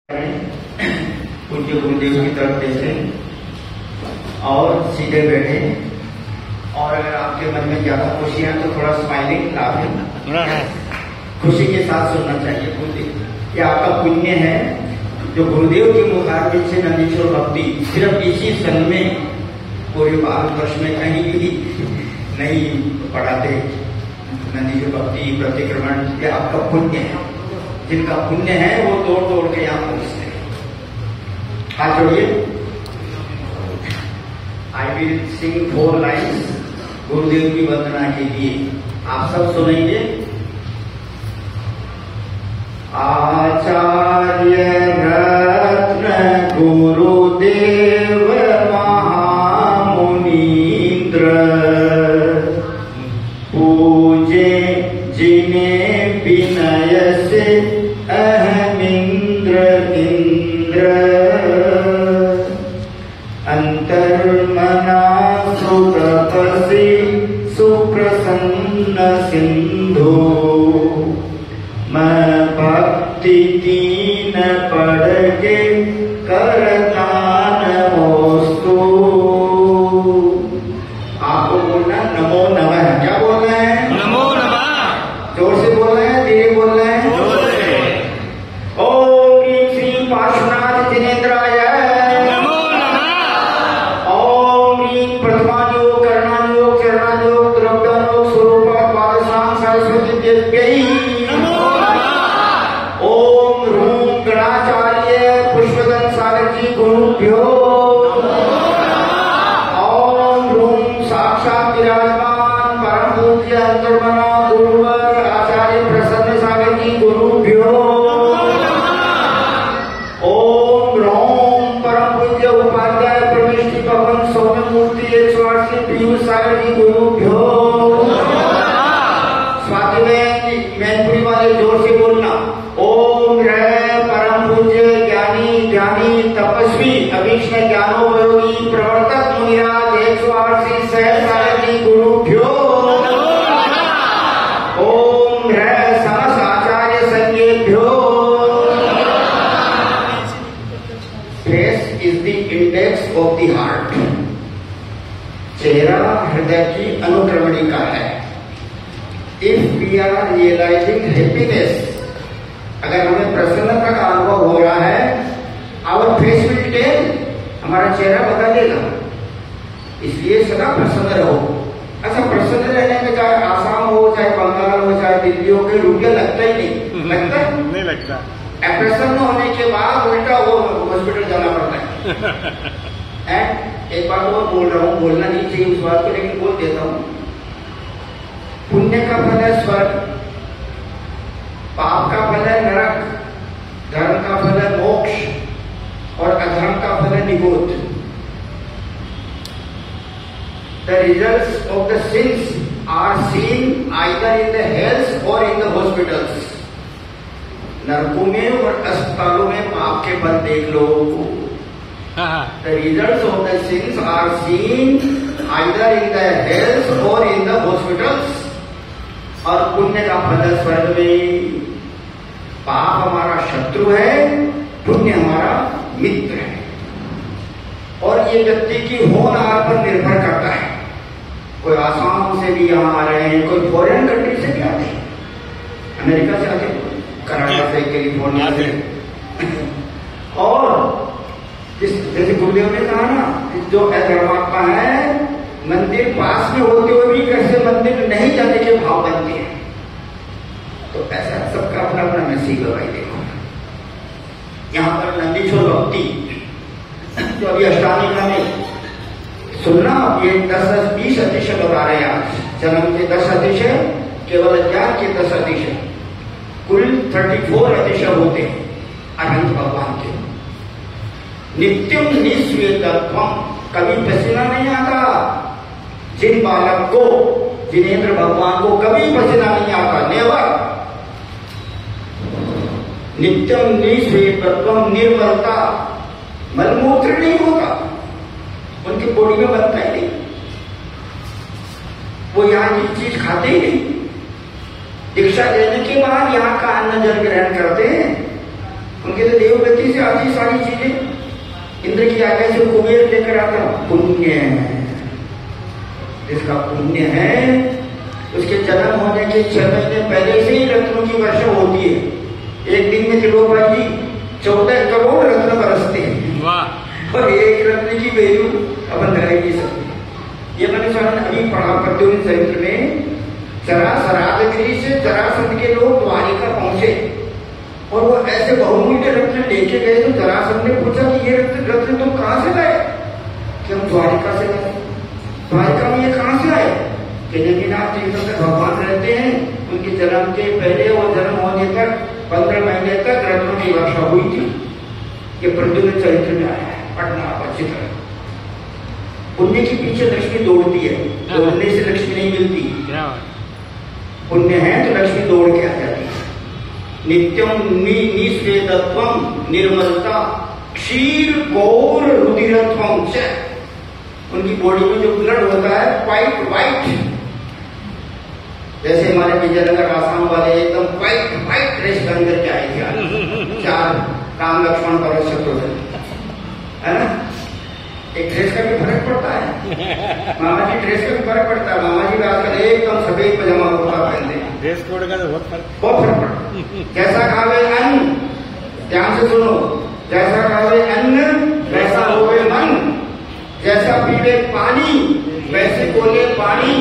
पूज्य गुरुदेव की तरफ देखें और सीधे बैठे। और अगर आपके मन में ज्यादा खुशी है तो थोड़ा स्माइलिंग लाभ खुशी के साथ सुनना चाहिए। गुरुदेव ये आपका पुण्य है जो गुरुदेव के मुखारबिंद से नंदीश्वर भक्ति सिर्फ इसी सन में पूरे भारतवर्ष में कहीं भी नहीं पढ़ाते। नंदीश्वर भक्ति प्रतिक्रमण ये आपका पुण्य है। जिनका पुण्य है वो तोड़ तोड़ के यहाँ पहुंचते हैं। हाथ जोड़िए। आई विल सिंग 4 लाइन्स गुरुदेव की वंदना के लिए। आप सब सुनेंगे। आचार्य रत्न गुरुदेव महामुनीन्द्र पूजे जिन्हें विनय से अहमिंद्र इंद्र अंतर्मना सुतपसी सुप्रसन्न सिंधु मैं भक्ति दीन पढ़ के करतान मोस्तु। आपको बोलना नमो नमः। क्या बोल रहे हैं? नमो नमः। जोर से बोल रहे हैं, धीरे बोल रहे हैं? जोर से। ओम श्री पार्श्वनाथ जिनेन्द्राय नमो नमः। ओम प्रथमायोग करणायोग चरणायोग द्रव्यायोग स्वरूपात् पादसां सरस्वती देव्यै नमो नमः। ओम ह्रूं गणाचार्य पुष्पदन सागर जी गुरुभ्यो ओम ह्रूं साक्षात् विराजमान परम पूज्य अंतर्मना गुरुवर आचार्य प्रसन्न सागर जी गुरुभ्यो ओम ह्रूं परम पूज्य उपाध्याय प्रविष्टि भवन सौम्य मूर्ति 108 पीयूष सागर जी गुरुभ्यो। स्वाति में मैनपुरी वाले जोर से बोलना। ओम रे परम पूज्य ज्ञानी ध्यानी तपस्वी अभीष्ण ज्ञानोपयोगी प्रवर्तक मुनिराज 108 श्री सहज सागर जी गुरुभ्यो। ओम रे समस्त आचार्य संज्ञेभ्यो। Face is the index of the heart. चेहरा हृदय की अनुक्रमणिका है। If we are realising happiness, अगर हमें प्रसन्नता का अनुभव हो रहा है, आवर फेस विल टेल, हमारा चेहरा बदलेगा। इसलिए सदा प्रसन्न रहो। अच्छा, प्रसन्न रहने में चाहे आसाम हो, चाहे बंगाल हो, चाहे दिल्ली हो, के रुपया लगता ही नहीं। लगता है? नहीं लगता। प्रसन्न होने के बाद उल्टा वो हॉस्पिटल जाना पड़ता है। एक बात और बोल रहा हूँ, बोलना नहीं चाहिए उस बात को, लेकिन बोल देता हूँ। पुण्य का फल है स्वर्ग, पाप का फल है नरक, धर्म का फल है मोक्ष और अधर्म का फल है निगोद। The results of the sins are seen either in the hells or in the hospitals. नरकों में और अस्पतालों में पाप के फल देख लो। The results of the sins are seen either in the hells or in the hospitals. और पुण्य का फल है स्वर्ग में। पाप हमारा शत्रु है, पुण्य हमारा मित्र है। और ये व्यक्ति की होनहार पर निर्भर करता है। कोई आसाम से भी यहाँ आ रहे हैं, कोई फॉरेन कंट्री से भी आते हैं, अमेरिका से आते हैं, कनाडा से, कैलिफोर्निया से। और जैसे गुरुदेव ने कहा ना, जो धर्मात्मा है, मंदिर पास में होते हुए भी कैसे मंदिर नहीं जाने के भाव बनते हैं। तो ऐसा सबका अपना अपना नसीब है भाई। देखो यहाँ पर नंदीश्वर भक्ति जो अभी अष्टामिका में सुनना, ये 10-20 अतिशय बता रहे हैं। आज जन्म के 10 अतिशय, केवल ज्ञान के 10 अतिशय, कुल 34 अतिशय होते हैं अनंत भगवान के। नित्यम निस्वेदत्वम, कभी पसीना नहीं आता। जिन बालक को, जिनेन्द्र भगवान को कभी पसीना नहीं आता, नेवर। नित्यम निस्वेदत्वम, निर्मलता, मलमूत्र नहीं होता उनकी बॉडी में, बनता ही नहीं। वो यहाँ की चीज खाते ही नहीं। दीक्षा लेने के बाद यहाँ का अन्न जल ग्रहण करते हैं। उनके तो देवगति से आती सारी चीजें। इंद्र की आज्ञा से कुबेर लेकर आता। पुण्य जिसका पुण्य है उसके जन्म होने के 6 महीने पहले से ही रत्नों की वर्षा होती है। एक दिन में त्रिलोक भाई जी 14 करोड़ रत्न बरसते हैं। वाह। और एक रत्न की वैल्यू अपन लगा ही नहीं सकते। ये मैंने सुना अभी पढ़ा करते हुए चरित्र में, शराधगिरी से जरासंध के लोग द्वारिका पहुंचे और वो ऐसे बहुमूल्य रत्न लेके गए तो जरासंध ने पूछा कि ये रत्न तुम कहां से लाए? कि हम द्वारिका से लाए। द्वारिका में ये कहां से आए? कि नेमिनाथ तीर्थ में भगवान रहते हैं, उनके जन्म के पहले और जन्म होने तक 15 महीने तक रत्नों की वर्षा हुई थी। ये प्रद्युम्न चरित्र में आया है, पढ़ना आप अच्छी तरह। पुण्य के पीछे लक्ष्मी दौड़ती है, दौड़ने से लक्ष्मी नहीं मिलती। पुण्य है तो लक्ष्मी दौड़ के आ जाती है। नित्यम निस्वेदत्वम निर्मलता क्षीर गौर रुधिरत्वम च। उनकी बॉडी में जो ब्लड होता है व्हाइट, जैसे हमारे विजयनगर आसाम वाले एकदम व्हाइट ड्रेस पहन करके आए थे। 4 राम लक्ष्मण भरत शत्रुघ्न, है ना? एक ड्रेस का भी फर्क पड़ता है। मामा जी ड्रेस का भी फर्क पड़ता है। मामा जी आजकल एकदम सफेद पजामा कुर्ता पहनते हैं। ड्रेस कोड का तो बहुत फर्क पड़ता है। जैसा खावे अन्न, ध्यान से सुनो, जैसा खावे अन्न वैसा होवे मन, जैसा पीवे पानी वैसे बोले पानी,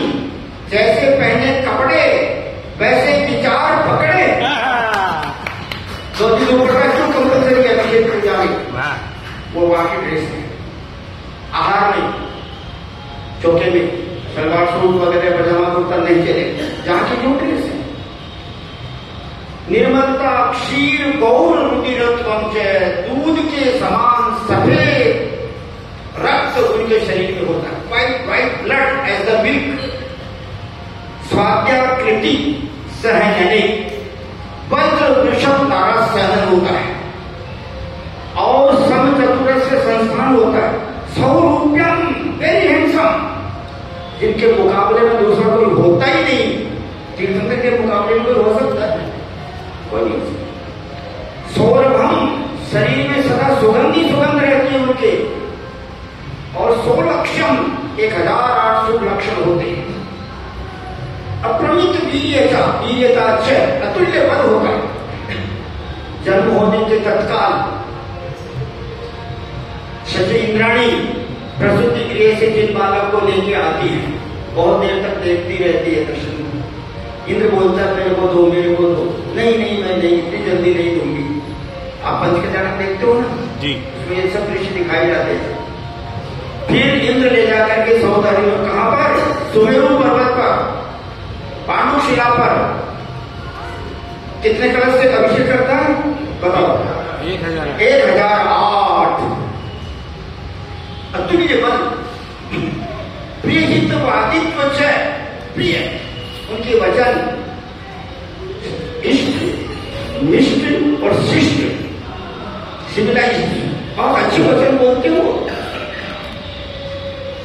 जैसे पहने कपड़े वैसे विचार पकड़े। 2 दिन ऊपर का क्यों कंपल्सरी अभिषेक कर जाए? वो वहां की ड्रेस है। आहार में, चौके में सलवार सूट वगैरह पजामा कुर्ता नहीं चले, जहां की जो ड्रेस है। निर्मलता क्षीर गौर रुधिरत्वम च, दूध के समान सफेद रक्त उनके शरीर में होता है। White blood as the milk. स्वाद्याकृति सहजने, वज्र वृषभ तारा सहन होता है और सम चतुरस्य संस्थान होता है। सौरूप्यम वेरी हैंडसम, जिनके मुकाबले में दूसरा कोई होता ही नहीं। तीर्थंकर के मुकाबले में कोई हो सकता है? कोई नहीं। सौरभम, शरीर में सदा सुगंध रहती है उनके। और 100 लक्षण 1008 लक्षण होते हैं। अप्रमित वीर्यता अतुल्य बल होगा। जन्म होने के तत्काल शची इंद्राणी प्रसूति गृह से जिन बालक को लेके आती है, बहुत देर तक देखती रहती है कृष्ण। इंद्र बोलता है मेरे को दो, मेरे को दो। नहीं मैं नहीं, इतनी जल्दी नहीं दूंगी। आप पंचकल्याण देखते हो ना जी, उसमें ये सब दृश्य दिखाई जाते हैं। फिर इंद्र ले जाकर के सौदारी में, कहां पर? सुमेरु पर्वत पर, पांडुशिला पर। कितने कलश से अभिषेक करता है बताओ? 1008। अतुल्य बल, प्रिय हितवादित्व च, प्रिय उनके वचन इष्ट, मिष्ट और शिष्ट, सिविलाइज्ड और अच्छे वचन बोलते हो।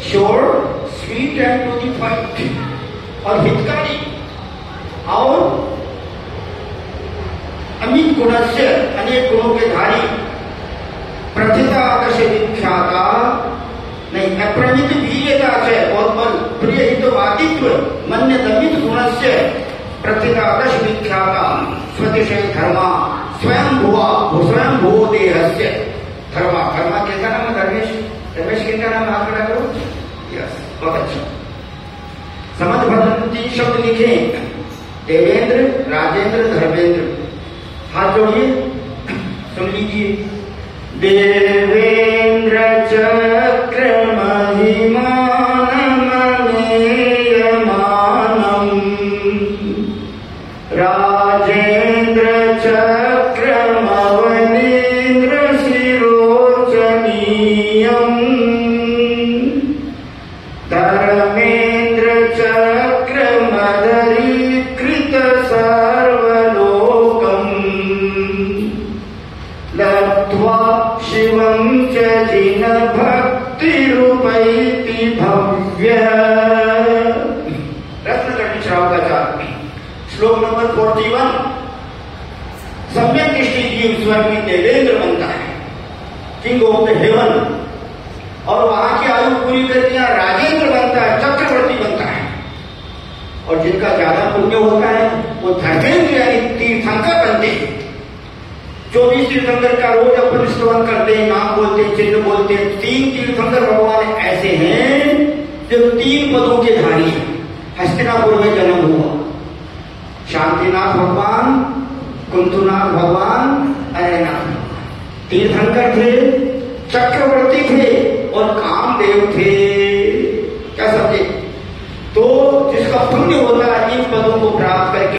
Short, sweet and to the point और हितकारी। और अमित गुणस्य, अनेक गुणों के धारी। प्रथिता दश विख्याता, नहीं अप्रमित वीर्यता से और बल, प्रिय हितवादित्व, मन्य दमित गुणस्य, प्रथिता दश विख्याता, स्वतिशय धर्मा, स्वयं भुवो देहस्य। धर्मा किसका नाम है? धर्मेश किसका नाम? हाथ खड़ा करो। यस, बहुत अच्छा। समझ भद्र 3 शब्द लिखे, देवेंद्र, राजेंद्र, धर्मेंद्र। हाथ जोड़िए, सुन लीजिए। देवेंद्र चक्र महिमानम राजेंद्र चक्र मवनीन्द्र शिरोचनीयम, धर्मेंद्र चक्र मदरीकृत सर्वलोकम, लब्ध्वा शिवं च जिन भक्ति रूपैति भव्य। रत्नकर्णी श्रावकाचार्य, श्लोक नंबर 41। सम्यक दृष्टि भी स्वर्ग में देवेंद्र बनता है, किंग ऑफ द हेवन, और वहां की आयु पूरी करके यहाँ राजेंद्र बनता है, चक्रवर्ती बनता है। और जिनका ज्यादा पुण्य होता है वो धर्मेंद्र यानी तीर्थंकर बनते हैं। 24 तीर्थंकर का रोज अपन स्तवन करते हैं, नाम बोलते हैं, चिन्ह बोलते हैं। 3 तीर्थंकर भगवान ऐसे हैं जो 3 पदों के धारी हैं। हस्तिनापुर में जन्म हुआ शांतिनाथ भगवान, कुंतुनाथ भगवान, अरयनाथ भगवान। तीर्थंकर थे, चक्रवर्ती थे और कामदेव थे। क्या समझे?